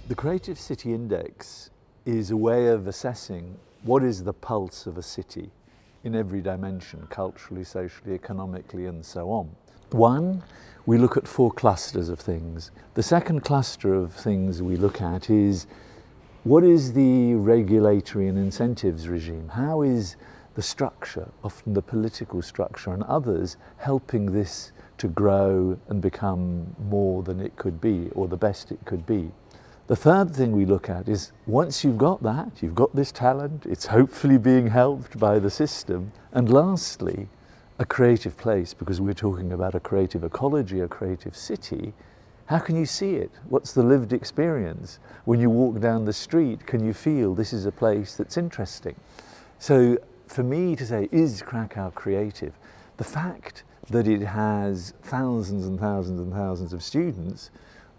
The Creative City Index is a way of assessing what is the pulse of a city in every dimension, culturally, socially, economically, and so on. One, we look at 4 clusters of things. The second cluster of things we look at is what is the regulatory and incentives regime? How is the structure, often the political structure and others, helping this to grow and become more than it could be or the best it could be? The third thing we look at is once you've got that, you've got this talent, it's hopefully being helped by the system. And lastly, a creative place, because we're talking about a creative ecology, a creative city. How can you see it? What's the lived experience? When you walk down the street, can you feel this is a place that's interesting? So for me to say, is Krakow creative? The fact that it has thousands and thousands and thousands of students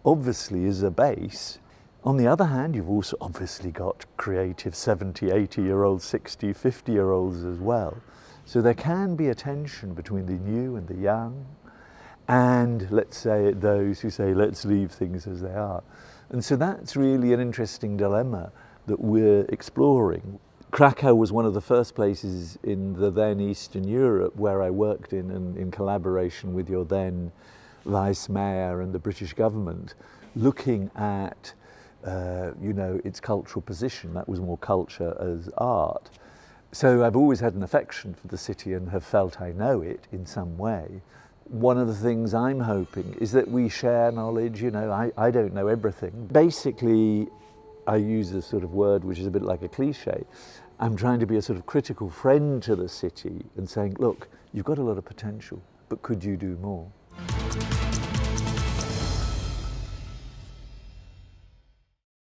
obviously is a base. On the other hand, you've also obviously got creative 70, 80-year-olds, 60, 50-year-olds as well. So there can be a tension between the new and the young, and let's say those who say, let's leave things as they are. And so that's really an interesting dilemma that we're exploring. Krakow was one of the first places in the then Eastern Europe where I worked in collaboration with your then Vice Mayor and the British government, looking at its cultural position. That was more culture as art. So I've always had an affection for the city and have felt I know it in some way. One of the things I'm hoping is that we share knowledge. I don't know everything. Basically, I use a sort of word which is a bit like a cliche. I'm trying to be a sort of critical friend to the city and saying, look, you've got a lot of potential, but could you do more?